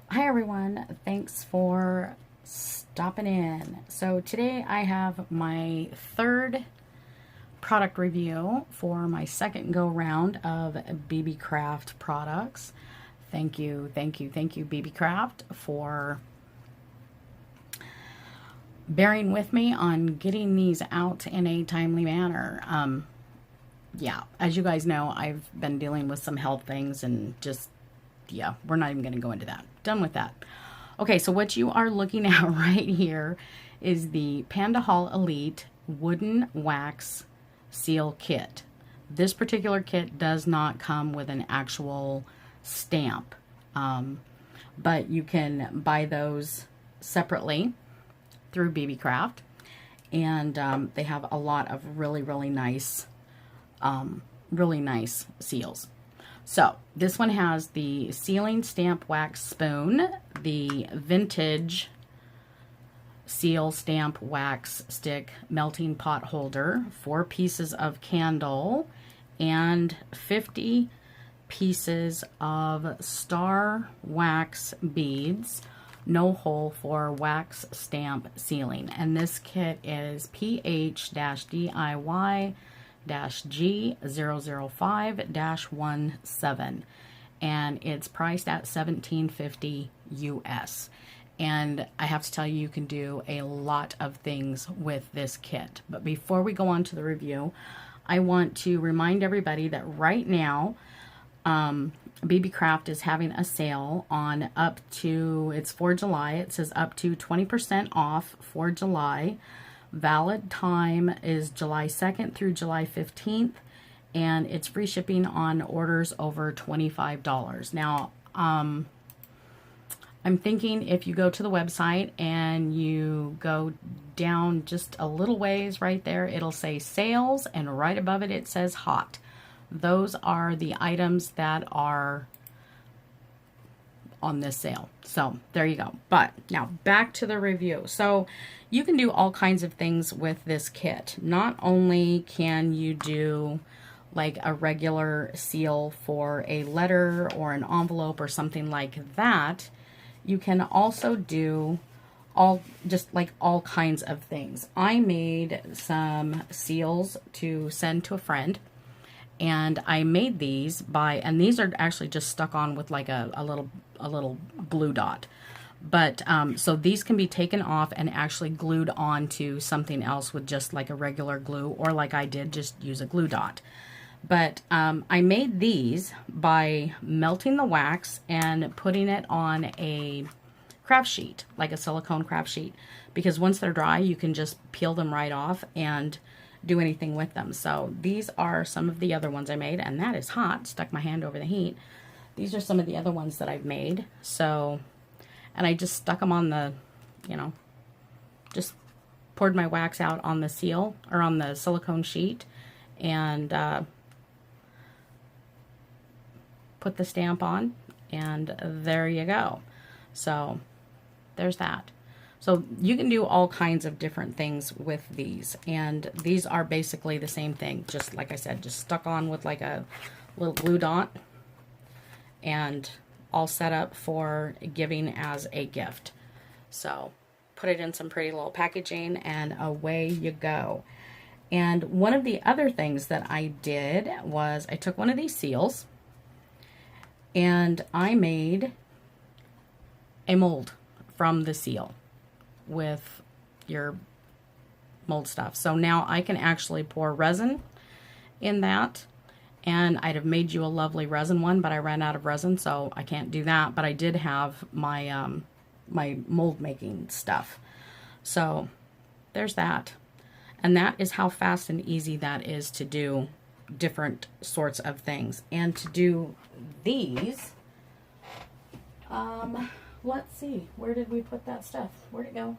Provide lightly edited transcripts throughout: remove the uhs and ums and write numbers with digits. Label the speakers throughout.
Speaker 1: Hi everyone, thanks for stopping in. So today I have my third product review for my second go round of BeeBeeCraft products. Thank you, BeeBeeCraft for bearing with me on getting these out in a timely manner. Yeah, as you guys know, I've been dealing with some health things and just, yeah, we're not even going to go into that. Done with that. Okay, so what you are looking at right here is the Panda Hall Elite Wooden Wax Seal Kit. This particular kit does not come with an actual stamp, but you can buy those separately through BeeBeeCraft, and they have a lot of really nice seals. So this one has the sealing stamp wax spoon, the vintage seal stamp wax stick melting pot holder, 4 pieces of candle, and 50 pieces of star wax beads, no hole for wax stamp sealing. And this kit is PH-DIY G005-17, and it's priced at $17.50 US. And I have to tell you, you can do a lot of things with this kit. But before we go on to the review, I want to remind everybody that right now BeeBeeCraft is having a sale on up to, it's for July, it says up to 20% off for July. Valid time is July 2nd through July 15th, and it's free shipping on orders over $25. Now, I'm thinking if you go to the website and you go down just a little ways right there, it'll say sales, and right above it, it says hot. Those are the items that are on this sale. So there you go. But now back to the review. So you can do all kinds of things with this kit. Not only can you do like a regular seal for a letter or an envelope or something like that, you can also do all kinds of things. I made some seals to send to a friend, and I made these and these are actually just stuck on with like a little glue dot. But so these can be taken off and actually glued onto something else with just like a regular glue, or like I did, just use a glue dot. But I made these by melting the wax and putting it on a craft sheet, like a silicone craft sheet, because once they're dry, you can just peel them right off and do anything with them. So these are some of the other ones I made, and that is hot. Stuck my hand over the heat. These are some of the other ones that I've made. So, and I just stuck them on the, just poured my wax out on the seal, or on the silicone sheet, and put the stamp on, and there you go. So there's that. So you can do all kinds of different things with these, and these are basically the same thing, just like I said, just stuck on with like a little glue dot, and all set up for giving as a gift. So put it in some pretty little packaging, and away you go. And one of the other things that I did was I took one of these seals and I made a mold from the seal with your mold stuff. So now I can actually pour resin in that, and I'd have made you a lovely resin one, but I ran out of resin, so I can't do that. But I did have my my mold making stuff. So there's that. And that is how fast and easy that is to do different sorts of things. And to do these, let's see, where did we put that stuff? Where'd it go?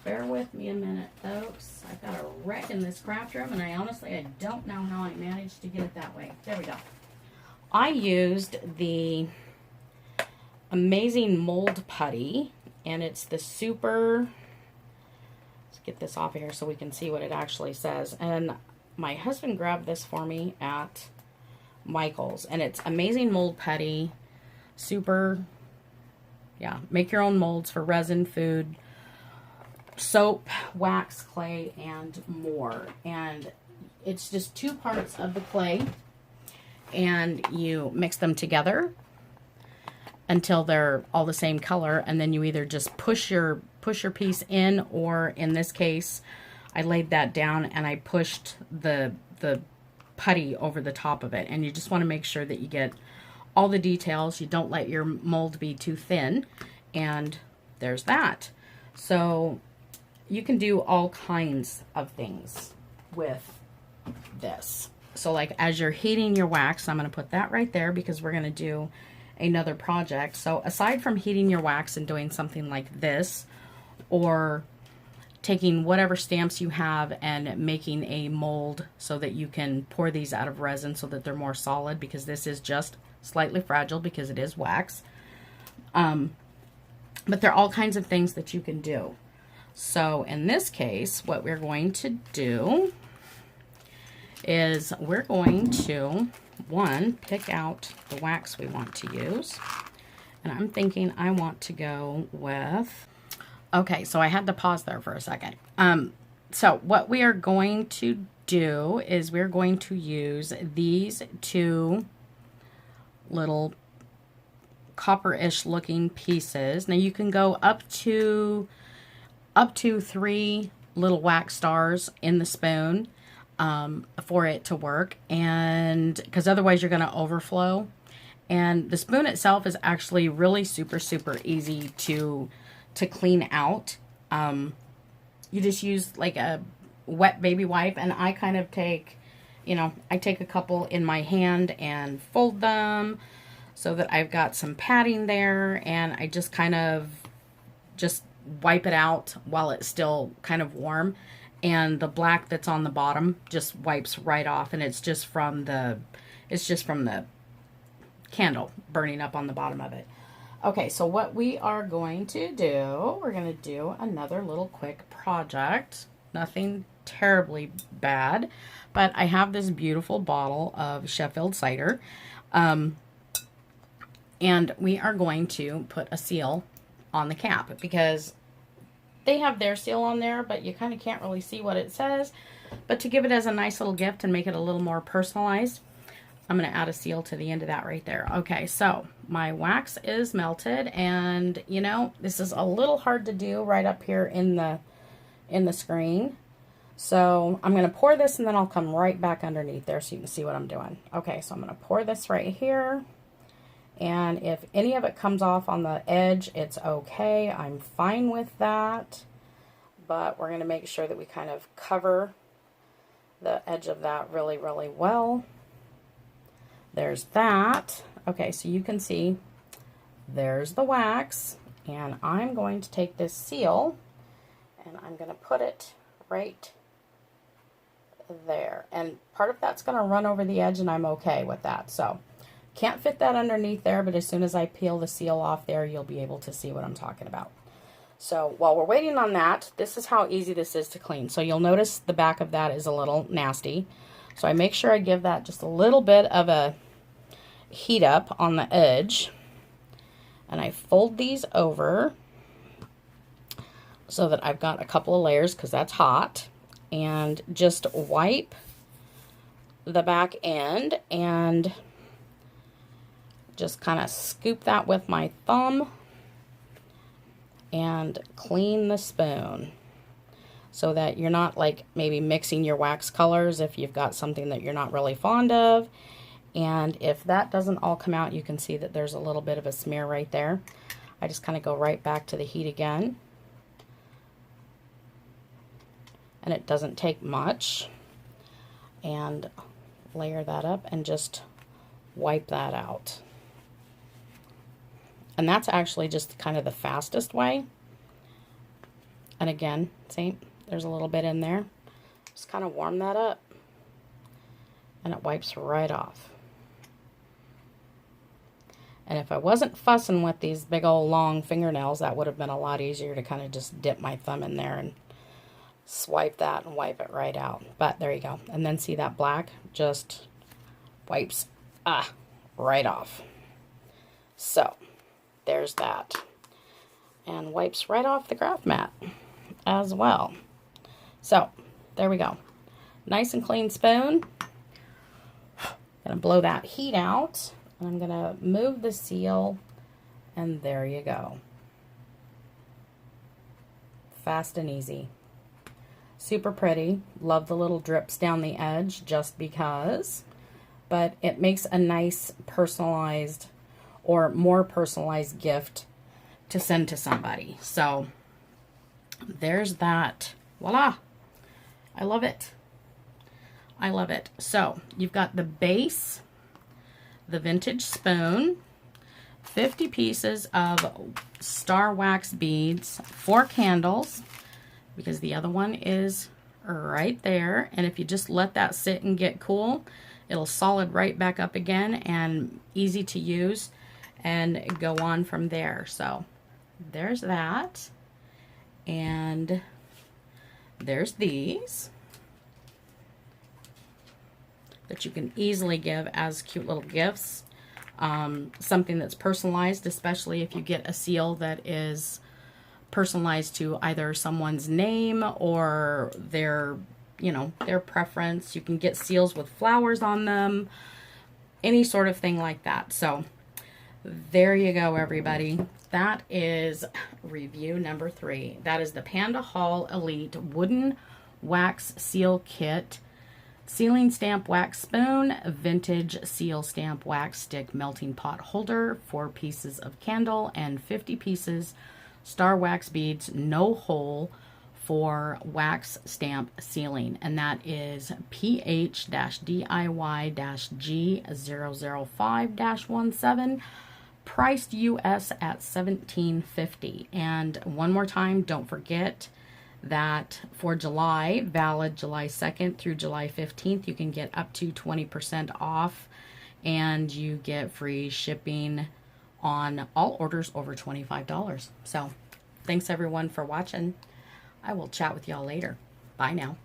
Speaker 1: Bear with me a minute, folks. I've got a wreck in this craft room, and I don't know how I managed to get it that way. There we go. I used the amazing mold putty, and it's the super, let's get this off of here so we can see what it actually says. And my husband grabbed this for me at Michael's, and it's amazing mold putty Super, yeah, make your own molds for resin, food, soap, wax, clay, and more. And it's just 2 parts of the clay, and you mix them together until they're all the same color, and then you either just push your piece in, or in this case, I laid that down and I pushed the putty over the top of it. And you just want to make sure that you get all the details. You don't let your mold be too thin, and there's that. So you can do all kinds of things with this. So like as you're heating your wax, I'm going to put that right there because we're going to do another project. So aside from heating your wax and doing something like this, or taking whatever stamps you have and making a mold so that you can pour these out of resin so that they're more solid, because this is just slightly fragile because it is wax. But there are all kinds of things that you can do. So in this case, what we're going to do is we're going to, pick out the wax we want to use. And I'm thinking I want to go with, okay, so I had to pause there for a second. So what we are going to do is we're going to use these 2 little copper-ish looking pieces. Now you can go up to 3 little wax stars in the spoon for it to work, and because otherwise you're going to overflow. And the spoon itself is actually really super easy to clean out. You just use like a wet baby wipe, and I kind of take, I take a couple in my hand and fold them so that I've got some padding there, and I just kind of just wipe it out while it's still kind of warm, and the black that's on the bottom just wipes right off, and it's just from the candle burning up on the bottom of it. Okay, so what we are going to do, we're going to do another little quick project. Nothing terribly bad, but I have this beautiful bottle of Sheffield cider, and we are going to put a seal on the cap because they have their seal on there, but you kind of can't really see what it says. But to give it as a nice little gift and make it a little more personalized, I'm going to add a seal to the end of that right there. Okay, so my wax is melted, and this is a little hard to do right up here in the screen. So I'm going to pour this, and then I'll come right back underneath there so you can see what I'm doing. Okay, so I'm going to pour this right here. And if any of it comes off on the edge, it's okay. I'm fine with that. But we're going to make sure that we kind of cover the edge of that really well. There's that. Okay, so you can see there's the wax. And I'm going to take this seal and I'm going to put it right there. And part of that's going to run over the edge, and I'm okay with that. So can't fit that underneath there, but as soon as I peel the seal off there, you'll be able to see what I'm talking about. So while we're waiting on that, this is how easy this is to clean. So you'll notice the back of that is a little nasty. So I make sure I give that just a little bit of a heat up on the edge. And I fold these over so that I've got a couple of layers because that's hot. And just wipe the back end and just kind of scoop that with my thumb and clean the spoon so that you're not like maybe mixing your wax colors if you've got something that you're not really fond of. And if that doesn't all come out, you can see that there's a little bit of a smear right there. I just kind of go right back to the heat again. And it doesn't take much. And layer that up and just wipe that out. And that's actually just kind of the fastest way. And again, see, there's a little bit in there. Just kind of warm that up. And it wipes right off. And if I wasn't fussing with these big old long fingernails, that would have been a lot easier to kind of just dip my thumb in there and swipe that and wipe it right out. But there you go. And then see that black just wipes right off. So there's that. And wipes right off the craft mat as well. So there we go. Nice and clean spoon. Gonna blow that heat out. And I'm gonna move the seal, and there you go. Fast and easy. Super pretty. Love the little drips down the edge just because. But it makes a nice personalized or more personalized gift to send to somebody. So there's that. Voila. I love it. I love it. So you've got the base, the vintage spoon, 50 pieces of star wax beads, 4 candles, because the other one is right there. And if you just let that sit and get cool, it'll solid right back up again and easy to use and go on from there. So there's that. And there's these that you can easily give as cute little gifts. Something that's personalized, especially if you get a seal that is personalized to either someone's name or their, you know, their preference. You can get seals with flowers on them, any sort of thing like that. So there you go, everybody. That is review number 3. That is the Panda Hall Elite Wooden Wax Seal Kit, Sealing Stamp Wax Spoon, Vintage Seal Stamp Wax Stick Melting Pot Holder, 4 pieces of candle, and 50 pieces star wax beads, no hole, for wax stamp sealing. And that is PH-DIY-G005-17, priced US at $17.50. And one more time, don't forget that for July, valid July 2nd through July 15th, you can get up to 20% off, and you get free shipping on all orders over $25. So thanks everyone for watching. I will chat with y'all later. Bye now.